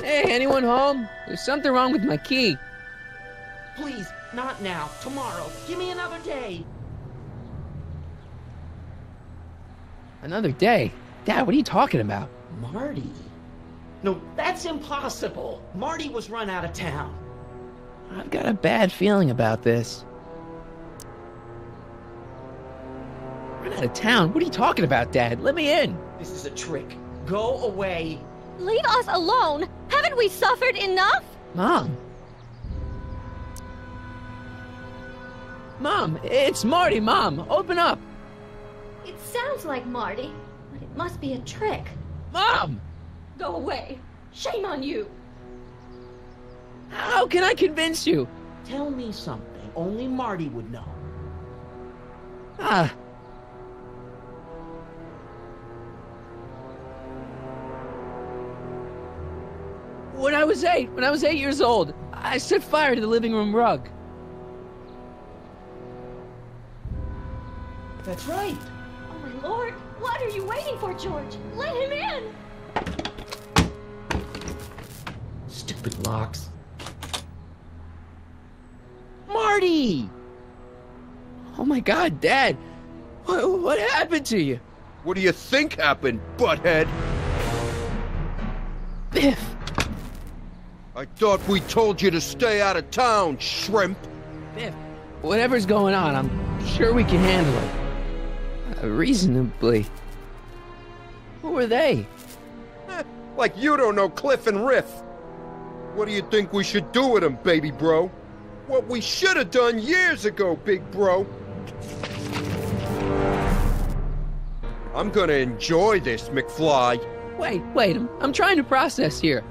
Hey, anyone home? There's something wrong with my key. Please, not now. Tomorrow. Give me another day. Another day? Dad, what are you talking about? Marty? No, that's impossible. Marty was run out of town. I've got a bad feeling about this. Run out of town? What are you talking about, Dad? Let me in. This is a trick. Go away. Leave us alone! Haven't we suffered enough? Mom. Mom, it's Marty, Mom. Open up. It sounds like Marty, but it must be a trick. Mom! Go away. Shame on you. How can I convince you? Tell me something only Marty would know. When I was 8 years old, I set fire to the living room rug. That's right. Oh my lord, what are you waiting for, George? Let him in! Stupid locks. Marty! Oh my God, Dad. What happened to you? What do you think happened, butthead? Biff. I thought we told you to stay out of town, shrimp. Biff, whatever's going on, I'm sure we can handle it. Reasonably. Who are they? Like you don't know Cliff and Riff. What do you think we should do with them, baby bro? What we should have done years ago, big bro. I'm gonna enjoy this, McFly. Wait, I'm trying to process here.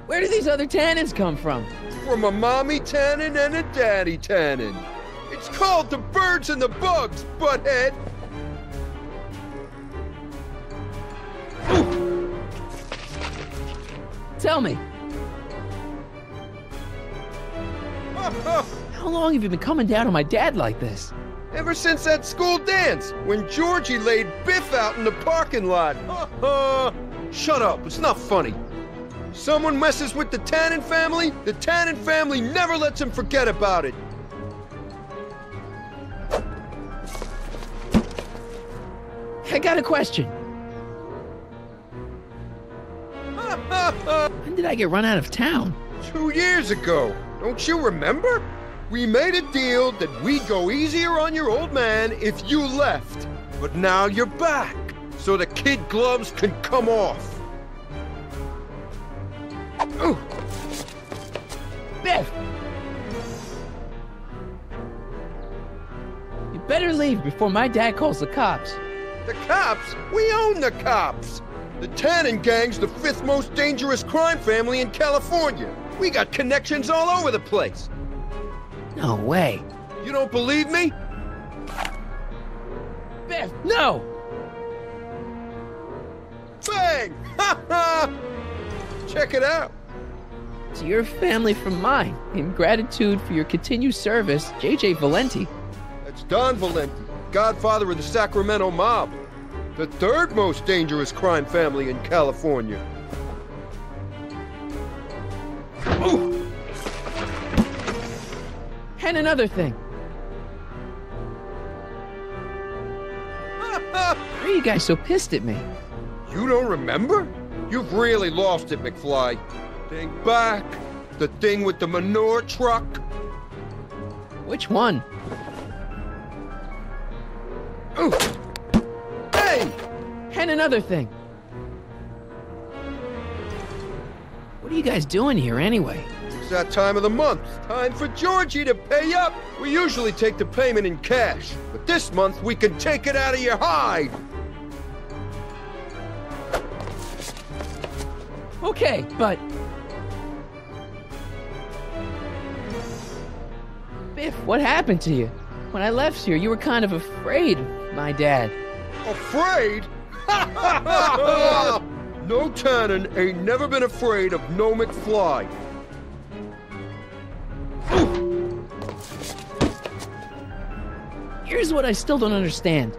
Where do these other tannins come from? From a mommy tannin and a daddy tannin. It's called the birds and the bugs, butthead. Tell me. How long have you been coming down on my dad like this? Ever since that school dance, when Georgie laid Biff out in the parking lot. Shut up, it's not funny. Someone messes with the Tannen family never lets him forget about it. I got a question. When did I get run out of town? 2 years ago. Don't you remember? We made a deal that we'd go easier on your old man if you left. But now you're back, so the kid gloves can come off. Ooh. Biff! You better leave before my dad calls the cops. The cops? We own the cops! The Tannen gang's the 5th most dangerous crime family in California. We got connections all over the place. No way. You don't believe me? Biff, no! Bang! Ha ha! Check it out. To your family from mine, in gratitude for your continued service, J.J. Valenti. That's Don Valenti, godfather of the Sacramento mob. The 3rd most dangerous crime family in California. Ooh. And another thing. Why are you guys so pissed at me? You don't remember? You've really lost it, McFly. Think back. The thing with the manure truck. Which one? Ooh. Hey! And another thing. What are you guys doing here anyway? It's that time of the month. Time for Georgie to pay up. We usually take the payment in cash, but this month we can take it out of your hide. Okay, but... Biff, what happened to you? When I left here, you were kind of afraid of my dad. Afraid? No Tannen ain't never been afraid of no McFly. Here's what I still don't understand.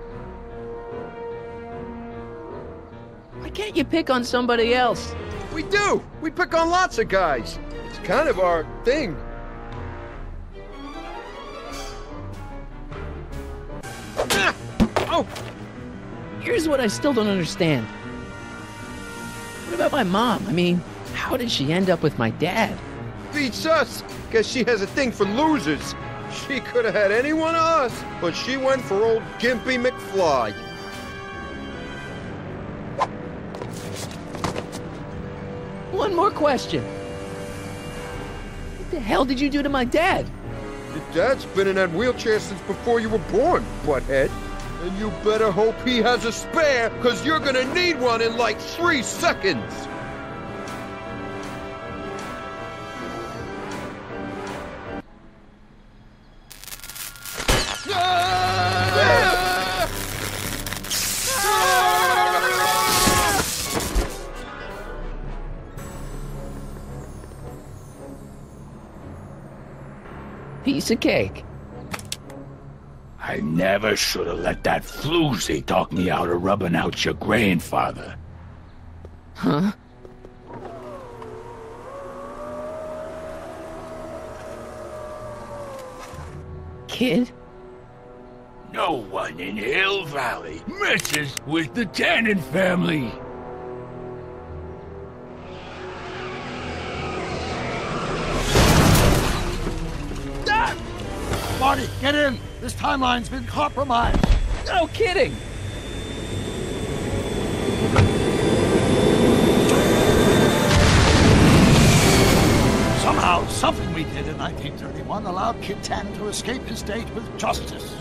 Why can't you pick on somebody else? We do! We pick on lots of guys. It's kind of our thing. Ah! Oh! Here's what I still don't understand. What about my mom? I mean, how did she end up with my dad? Beats us! Guess she has a thing for losers. She could have had any one of us, but she went for old Gimpy McFly. One more question. What the hell did you do to my dad? Your dad's been in that wheelchair since before you were born, butthead. And you better hope he has a spare, because you're gonna need one in like 3 seconds. Piece of cake. I never should have let that floozy talk me out of rubbing out your grandfather. Huh? Kid? No one in Hill Valley messes with the Tannen family. Marty, get in! This timeline's been compromised! No kidding! Somehow, something we did in 1931 allowed Kid Tannen to escape his date with justice.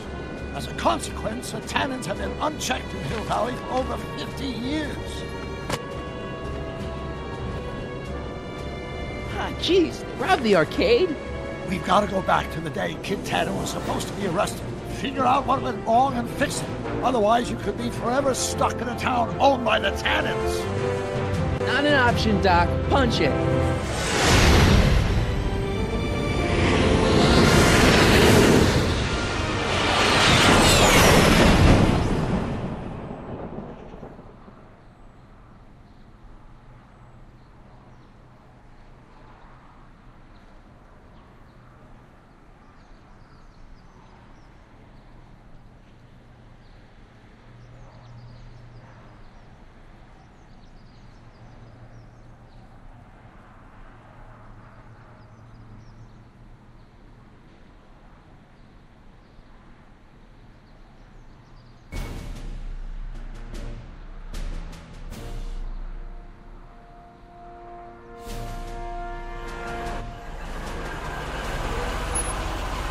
As a consequence, the Tannens have been unchecked in Hill Valley for over 50 years. Ah, jeez, they robbed the arcade? We've got to go back to the day Kid Tannen was supposed to be arrested. Figure out what went wrong and fix it. Otherwise, you could be forever stuck in a town owned by the Tannens. Not an option, Doc. Punch it.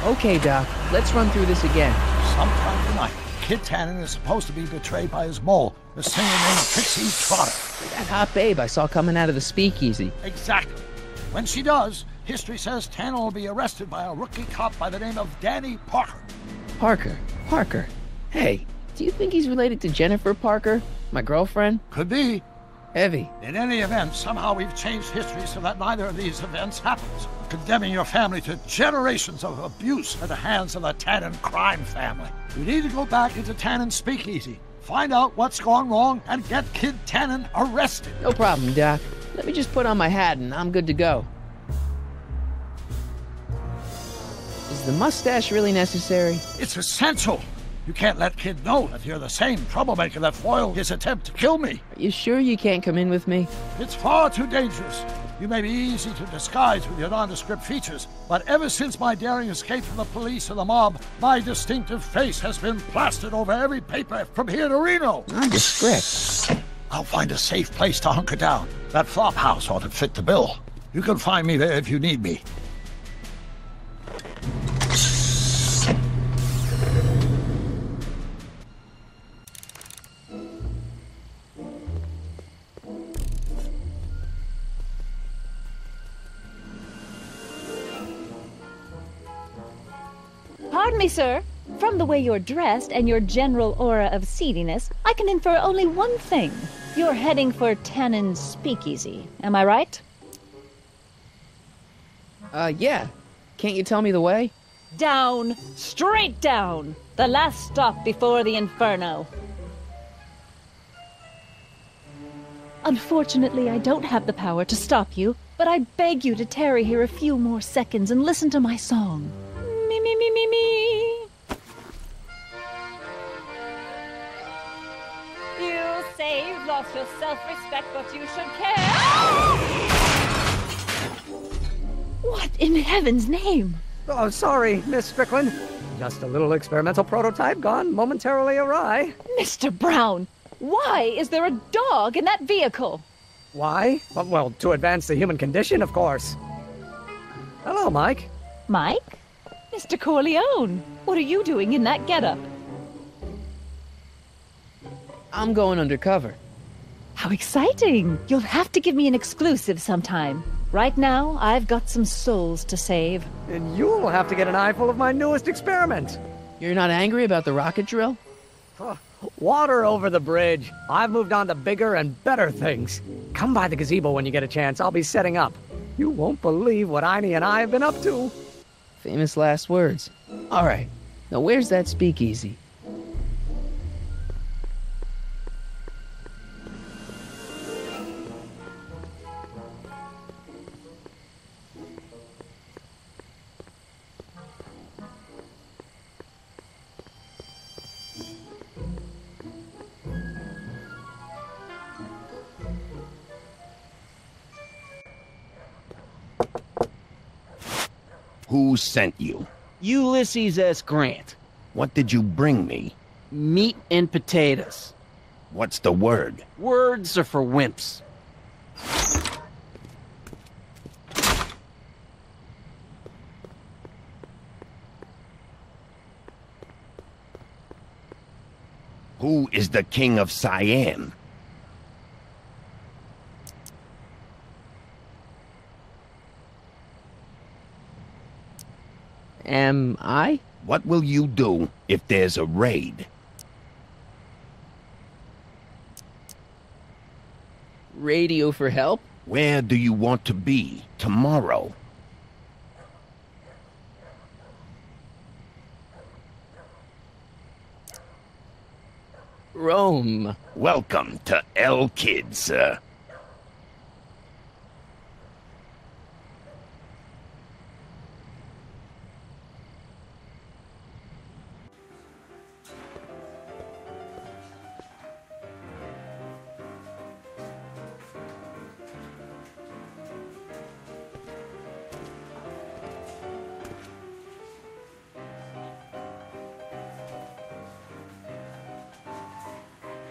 Okay, Doc. Let's run through this again. Sometime tonight, Kid Tannen is supposed to be betrayed by his mole, the singer named Trixie Trotter. That hot babe I saw coming out of the speakeasy. Exactly. When she does, history says Tannen will be arrested by a rookie cop by the name of Danny Parker. Parker. Hey, do you think he's related to Jennifer Parker, my girlfriend? Could be. Heavy. In any event, somehow we've changed history so that neither of these events happens, condemning your family to generations of abuse at the hands of the Tannen crime family. We need to go back into Tannen's speakeasy, find out what's gone wrong, and get Kid Tannen arrested. No problem, Doc. Let me just put on my hat and I'm good to go. Is the mustache really necessary? It's essential. You can't let Kid know that you're the same troublemaker that foiled his attempt to kill me. Are you sure you can't come in with me? It's far too dangerous. You may be easy to disguise with your nondescript features, but ever since my daring escape from the police and the mob, my distinctive face has been plastered over every paper from here to Reno. Nondescript. I'll find a safe place to hunker down. That flop house ought to fit the bill. You can find me there if you need me. Pardon me, sir. From the way you're dressed and your general aura of seediness, I can infer only one thing. You're heading for Tannen's speakeasy. Am I right? Yeah. Can't you tell me the way? Down. Straight down. The last stop before the inferno. Unfortunately, I don't have the power to stop you, but I beg you to tarry here a few more seconds and listen to my song. Me, me, me, me, me. You say you've lost your self-respect, but you should care. What in heaven's name? Oh, sorry, Miss Strickland. Just a little experimental prototype gone momentarily awry. Mr. Brown, why is there a dog in that vehicle? Why? Well, to advance the human condition, of course. Hello, Mike. Mike? Mr. Corleone, what are you doing in that getup? I'm going undercover. How exciting! You'll have to give me an exclusive sometime. Right now, I've got some souls to save. And you'll have to get an eyeful of my newest experiment. You're not angry about the rocket drill? Water over the bridge. I've moved on to bigger and better things. Come by the gazebo when you get a chance. I'll be setting up. You won't believe what Einie and I have been up to. Famous last words. All right. Now where's that speakeasy? Who sent you? Ulysses S. Grant. What did you bring me? Meat and potatoes. What's the word? Words are for wimps. Who is the king of Siam? Am I? What will you do if there's a raid? Radio for help? Where do you want to be tomorrow? Rome. Welcome to El Kid, sir.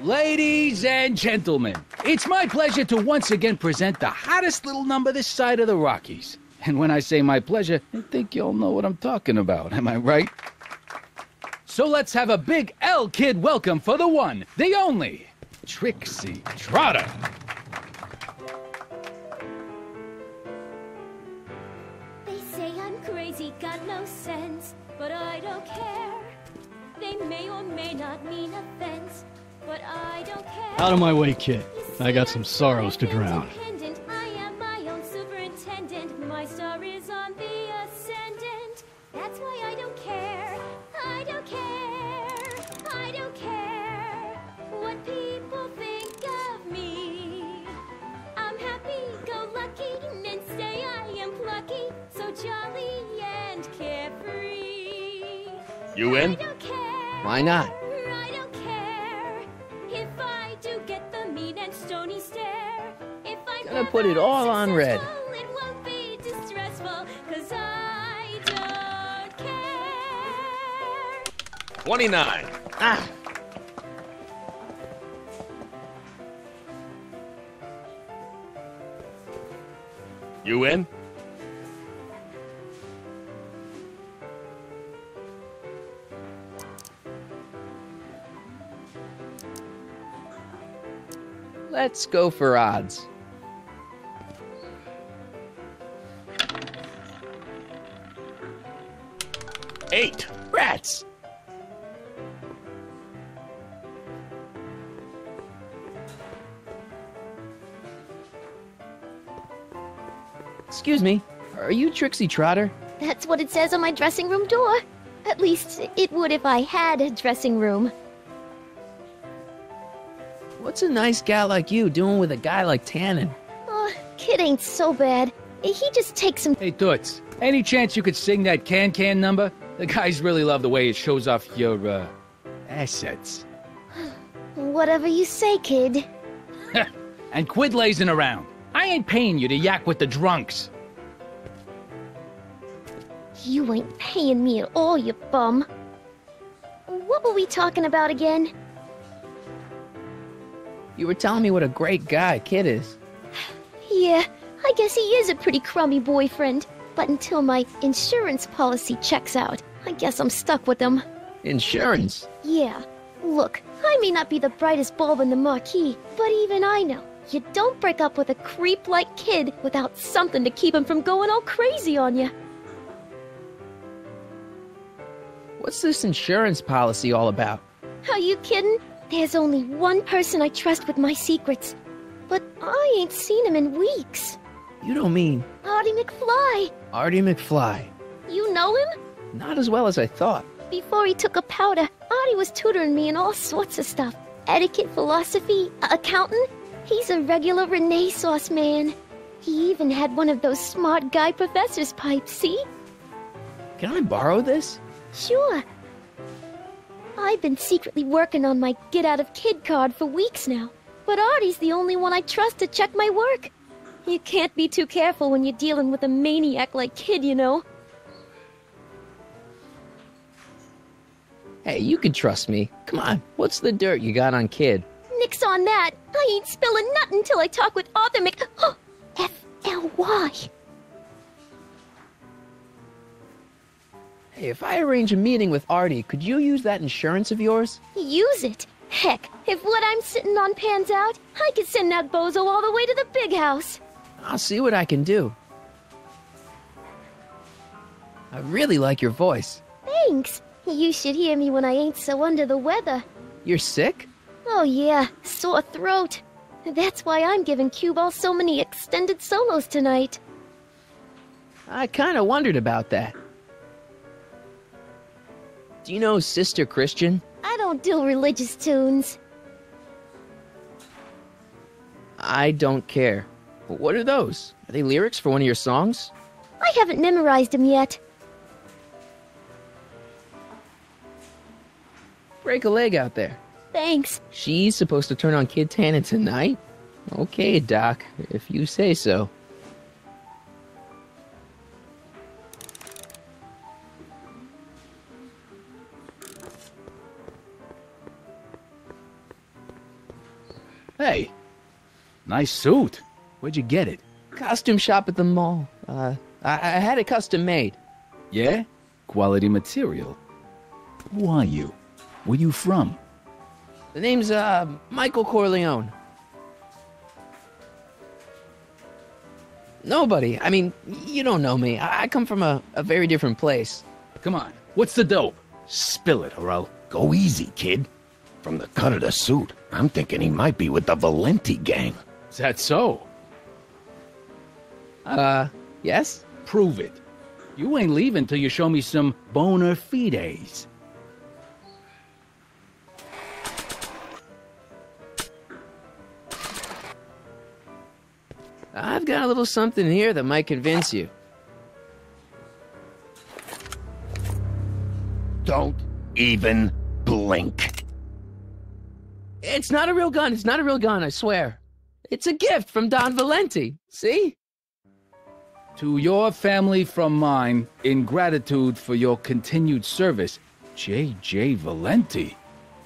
Ladies and gentlemen, it's my pleasure to once again present the hottest little number this side of the Rockies. And when I say my pleasure, I think you all know what I'm talking about, am I right? So let's have a big El Kid welcome for the one, the only, Trixie Trotter. They say I'm crazy, got no sense, but I don't care. They may or may not mean offense, but I don't care. Out of my way, kid. I got some sorrows to drown. I am my own superintendent. My star is on the ascendant. That's why I don't care. I don't care. I don't care what people think of me. I'm happy-go-lucky and say I am plucky, so jolly and carefree. You in? I don't care. Why not? I don't care if I do get the mean and stony stare. If I'm Gonna put it all on red. it won't be distressful, 'cause I don't care. 29. Ah! You in? Let's go for odds. Eight. Rats! Excuse me, are you Trixie Trotter? That's what it says on my dressing room door. At least it would if I had a dressing room. What's a nice gal like you doing with a guy like Tannen? Oh, Kid ain't so bad. He just takes some... Hey, Toots, any chance you could sing that can number? The guys really love the way it shows off your, assets. Whatever you say, kid. And quit lazing around. I ain't paying you to yak with the drunks. You ain't paying me at all, you bum. What were we talking about again? You were telling me what a great guy Kid is. Yeah, I guess he is a pretty crummy boyfriend. But until my insurance policy checks out, I guess I'm stuck with him. Insurance? Yeah. Look, I may not be the brightest bulb in the marquee, but even I know you don't break up with a creep like Kid without something to keep him from going all crazy on you. What's this insurance policy all about? Are you kidding? There's only one person I trust with my secrets. But I ain't seen him in weeks. You don't mean... Artie McFly. Artie McFly. You know him? Not as well as I thought. Before he took a powder, Artie was tutoring me in all sorts of stuff. Etiquette, philosophy, accounting. He's a regular Renaissance man. He even had one of those smart guy professor's pipes, see? Can I borrow this? Sure. I've been secretly working on my Get Out of Kid card for weeks now. But Artie's the only one I trust to check my work. You can't be too careful when you're dealing with a maniac like Kid, you know. Hey, you can trust me. Come on, what's the dirt you got on Kid? Nix on that. I ain't spilling nothing till I talk with Arthur F.L.Y. Hey, if I arrange a meeting with Artie, could you use that insurance of yours? Use it? Heck, if what I'm sitting on pans out, I could send that bozo all the way to the big house. I'll see what I can do. I really like your voice. Thanks. You should hear me when I ain't so under the weather. You're sick? Oh yeah, sore throat. That's why I'm giving Cue Ball so many extended solos tonight. I kinda wondered about that. Do you know Sister Christian? I don't do religious tunes. I don't care. But what are those? Are they lyrics for one of your songs? I haven't memorized them yet. Break a leg out there. Thanks. She's supposed to turn on Kid Tannen tonight? Okay, Doc, if you say so. Hey, nice suit. Where'd you get it? Costume shop at the mall. I had it custom made. Yeah? Quality material. Who are you? Where you from? The name's, Michael Corleone. Nobody. I mean, you don't know me. I come from a very different place. Come on, what's the dope? Spill it, or I'll... Go easy, kid. From the cut of the suit, I'm thinking he might be with the Valenti gang. Is that so? Yes? Prove it. You ain't leaving till you show me some bona fides. I've got a little something here that might convince you. Don't even blink. It's not a real gun. It's not a real gun, I swear. It's a gift from Don Valenti. See? To your family from mine, in gratitude for your continued service, J.J. Valenti.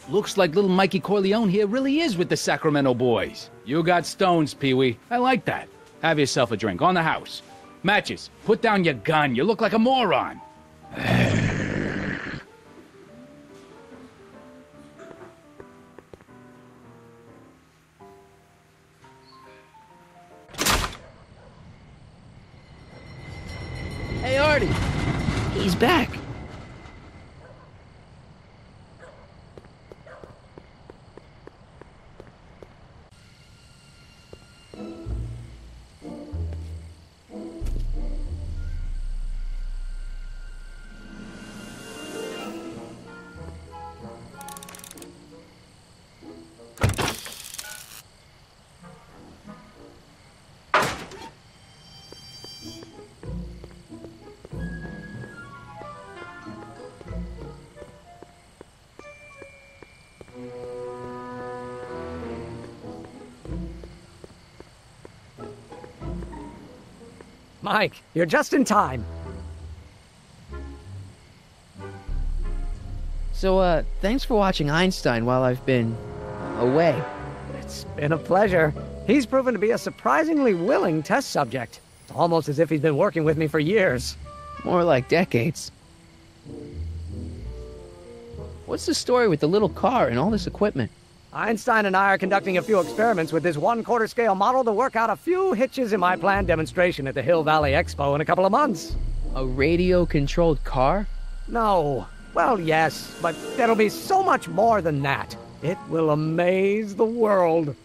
Looks like little Mikey Corleone here really is with the Sacramento boys. You got stones, Pee-wee. I like that. Have yourself a drink, on the house. Matches, put down your gun. You look like a moron. Hey, Artie. He's back. Mike, you're just in time. So, thanks for watching Einstein while I've been away. It's been a pleasure. He's proven to be a surprisingly willing test subject. It's almost as if he's been working with me for years. More like decades. What's the story with the little car and all this equipment? Einstein and I are conducting a few experiments with this 1/4 scale model to work out a few hitches in my planned demonstration at the Hill Valley Expo in a couple of months. A radio-controlled car? No. Well, yes, but it'll be so much more than that. It will amaze the world.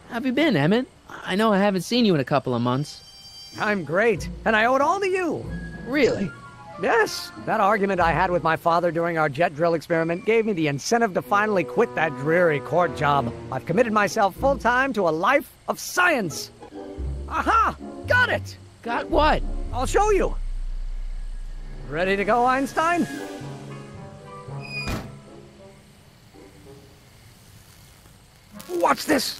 How have you been, Emmett? I know I haven't seen you in a couple of months. I'm great, and I owe it all to you. Really? Yes, that argument I had with my father during our jet drill experiment gave me the incentive to finally quit that dreary court job. I've committed myself full-time to a life of science. Aha! Got it! Got what? I'll show you. Ready to go, Einstein? Watch this!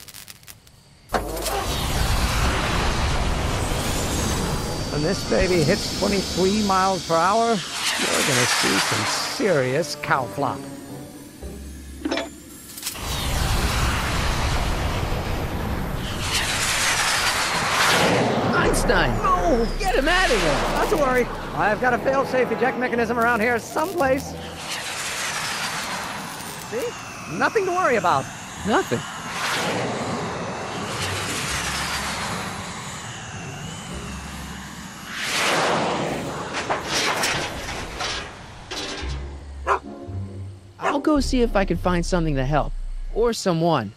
When this baby hits 23 miles per hour, you're gonna see some serious cow flop. Einstein! No! Get him out of here! Not to worry. I've got a fail-safe eject mechanism around here someplace. See? Nothing to worry about. Nothing. I'll go see if I can find something to help. Or someone.